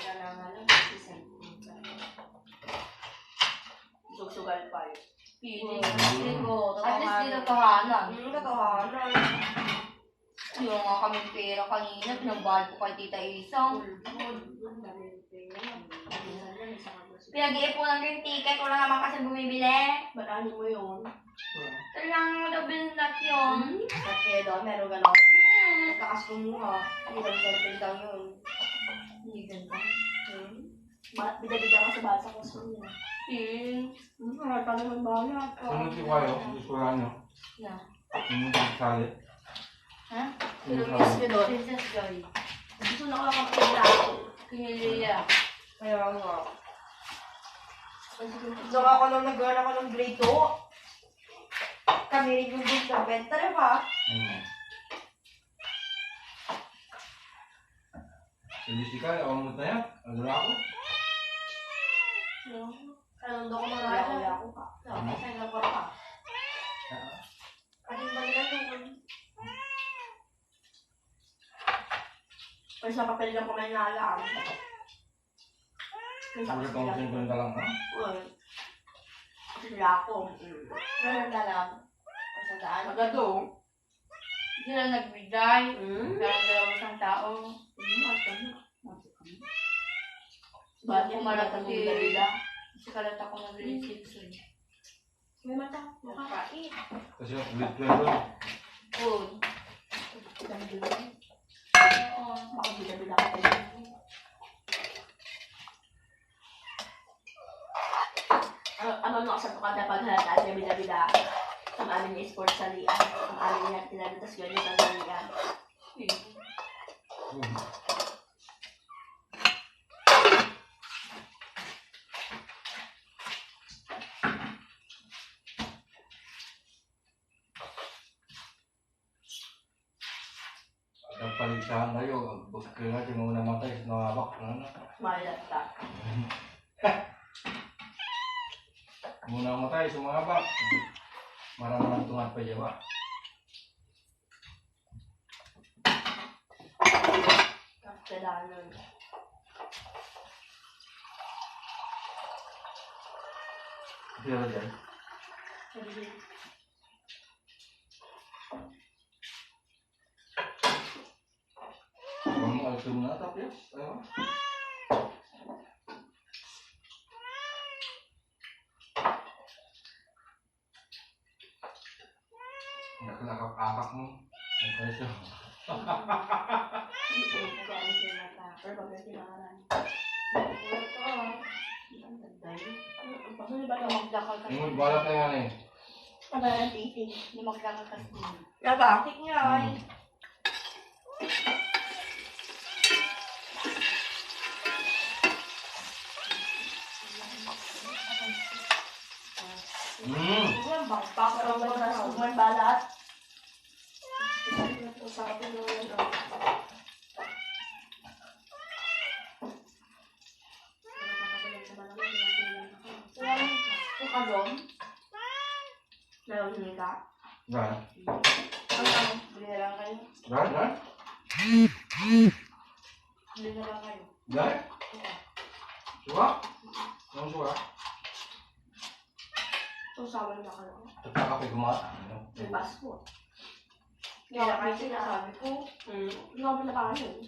ka ng susugal pa yun. Feeling ko, At least di nagkahanan. Nagkahanan. Yung nga kami pera kanina, pinagbayad ko kay Tita Isang. Pinag-iipunan ko yung ticket, wala naman kasi bumibili. Ba't mo yun? Kailangan mo daw binat yun. At kaya doon, meron gano'n. Nagkakas ko muna. Hindi lang cellphone daw yun. Hindi ganda. Bida-bida ka sa basa ko sa niya. Mahal pa naman bayad. Sunod si Wayo, iskulaan nyo. Na. Yung sali. Ha? Pero miss ko doon. Princess Joy. Gusto na ko lang kapila. Kinilila. Kaya nga. So ako nung nag-girl ako ng grade 2. Kami rin yung group ng benta, di ba? Si Jessica, awang mo na yan. Ano na ako? Anong ko marami? Ako pa. Kasi na pa pa. Kasi balikan yung sa papel lang ko may nalaan. Bakit ang singkong ka lang, ha? Sila ako. Meron ka lang. Sa daan. Magado. Hindi lang nagbigay. Dalawa isang tao. Ba't yung malatag kasi kalat ako nag-receive soon. May mata. Makakain. Kasi ulit ko yun. Food. Oo. Baka bida-bida ka tayo. Ano na sa tukada paghalata siya bida-bida. Ang amin niya sports salian. Ang amin niya tinagin, tas ganyan sa salian. Palisahan kayo, kaya nga yung una matay, nawabak na na. Malata. Muna matay, sumabak. Maraming tungat pa jawa. Kapsalanan. Kaya dyan. Kamu alto na tapi ya? Ayo. Nggak kena akak mo. Okay siya. Pero bagay sinangaran. Magdakal ka. Ingod balat na yan eh. Ano yung titing? Hindi magdakal ka. Nabakit niya ay. Pakarang ba sa suman balat? Sarap yun naman. Ito ka doon? Meron din ka? Gan. Bili na lang kayo. Gan, gan. Bili na lang kayo. Gan. Suka? Anong suka? Usawan na kayo. Tataka kayo kumata. May basko. Kaya kasi sinasabi ko. Ikaw ba na pa yun?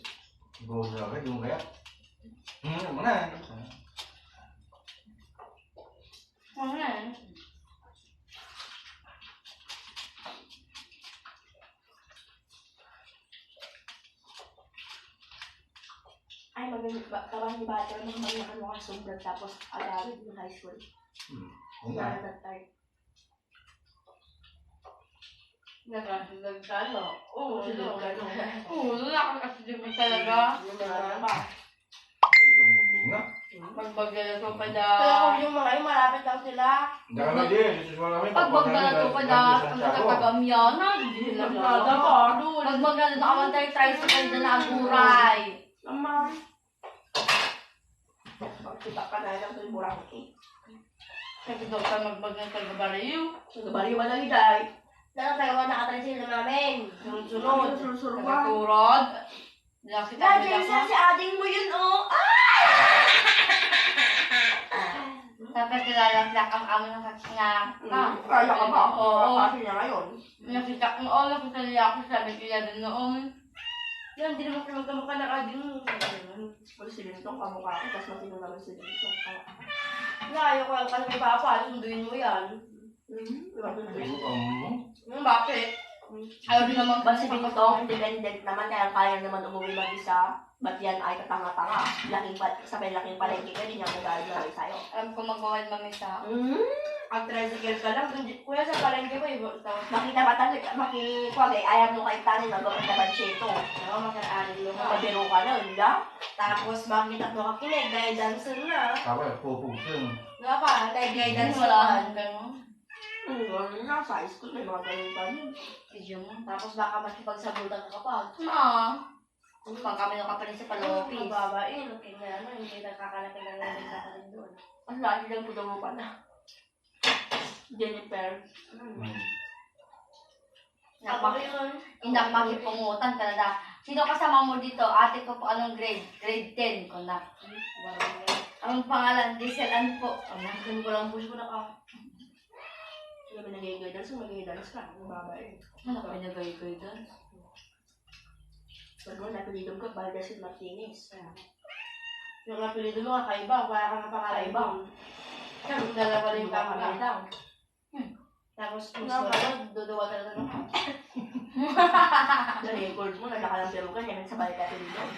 Bro, sabi, doon kaya? Mana? Mga Ay, magandang ni Bata naman mga ano ka sumbral tapos agawid ng high school. Nga. That time. nagkasilag ka, no? Oo, Silog ka, no? Oo, nakakasilig mo talaga. Ano ba? Ito mo nga. Magbagala ko pa Kaya da. kung yung mga yung malapit lang sila. Hindi kami din. Isusuwa namin. Pag magbagala ko pa da, ang nagkakagamyana, hindi lang nagkakaba. Pag magbagala na kaman tayo, tricycle na naguray. Naman. Pagkita ka na lang sa burang cake. Kasi daw ka magbagala ka gabalayo. Nagabali ba na hiday? Dahil tayo nakatricycle na namin. Sunod. Sunod. Nakaturod. Nakita mo Dahil sa si ading mo yun, oh! Ay! nakita ang amin ng kakinga. Kaya ka ba? Oo. Kasi niya ngayon. Nakita niya ako sa 7-Eleven noon. Yan, hindi naman kayo magkamukha na aging mo. Wala si Lintong kamukha ko, tapos matino naman si Lintong. Ayaw ko lang kasi may papa, sunduin mo yan. Bakit? Ayaw din naman Ba't si Lintong, independent naman, kaya naman umuwi mag-isa. Ba't yan ay katanga-tanga? Sabay laking palengke ka, di niya magalit na rin sa'yo. Alam ko mag-wawal mamisa. Ang tricycle ka lang, kuya sa palengke ko, iba. Makita ba tayo, makikwagay, ayaw mo kay Tani na gawin na bansyento. Ako, makaraanin mo. Mabiro ka na, hindi ba? Tapos makita mo kakinig, guidance na. Sabi, pupusin. Nga pa, tayo guidance Wala. wala. Ganun. Nasa high school, may mga ganun pa yun. Video mo. Tapos baka makipagsabutan ka pa. Pag kami ng kapalit sa palopis. Babain, Kaya ano, hindi nakakalaki na lang sa kanin doon. ang lagi lang po daw pa na. Jennifer. Inak makipungutan ka na da. Sino kasama mo dito? Ate ko po anong grade? Grade 10 ko na. Ang pangalan, Dieselan po. Ganun ko lang push ko na ka. Sino ba nag-i-guidance? Kung mag-i-guidance ka, ang babae. Ano ka pinagay-gay doon? Pag mo, napilidom ko, Valdez Martinez. Yung apelido mo, kakaiba. Wala ka na Kakaiba. Yung dalawa rin tama Kakaiba na. daw. Tapos, gusto duduwa talaga ng Na-record mo, nagkakalang perukan, yan sa balik at pilidom.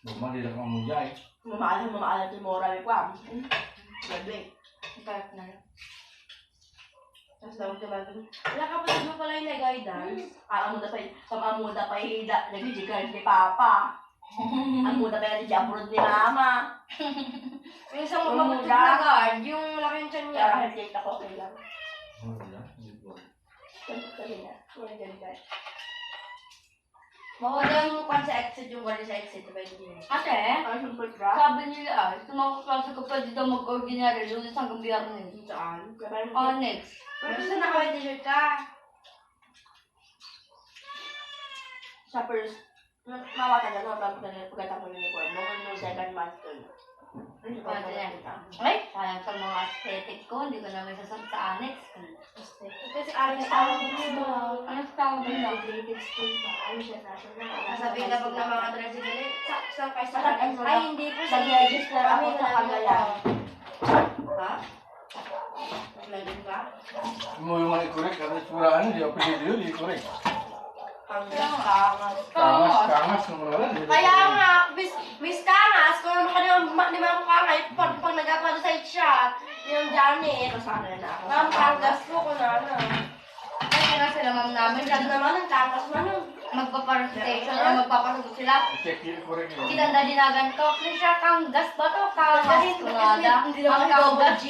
Bumali lang ang mudya eh. Mamaalat yung moral ko. Graduate. Ipayak na lang. Tapos daw ko ba? Wala ka pa mo pala yung guidance. Pamamuda pa hida, nag-jigar ni Papa. Ang muda pa yung abroad ni Mama. Yung isang mapapalit na guard, yung laking tiyan niya. Kaya halik ako kailan. Wala, hindi po. Mawala yung kwan sa exit, yung guard sa exit. Diba hindi? Ate, Ano yung pagka? sabi nila tumakas ko pwede daw mag-ordinary lunes hanggang biyernes. Saan? Next. Pero gusto na kaway t-shirt ka. Sa first, mawatan na naman pagkatapos ng uniform. Nung second month ko. Pwede yan. Ay, sayang sa mga aesthetic ko, hindi ko na may sasab sa annex. Kasi alam sa tawag mo. Ano sa tawag mo na? Grade school pa. Ano siya national? Sabihin na pag na mga tricycle, sa kayo sa Ay, ay, hindi po siya. Nag-register ako sa Pagayan. Ha? Nag-login ka? Mo yung mga i-correct, kasi suraan, di ako pwede yun, i-correct. Kangas ng mga lang. Kaya nga, bis kangas, kung naman kanina di ba kangay, pag nagkapado sa siya, yung Janet, Kasana na ako. ma'am, kangas ko ko na. Kasi nga sila ma'am namin, dad naman ang kangas man, magpaparecitation o magpapasagot sila. I-check yung i-correct yun. Kita na dinagan ko, Krisha, kanggas ba to? Kanggas ko na da. Hindi naman double G.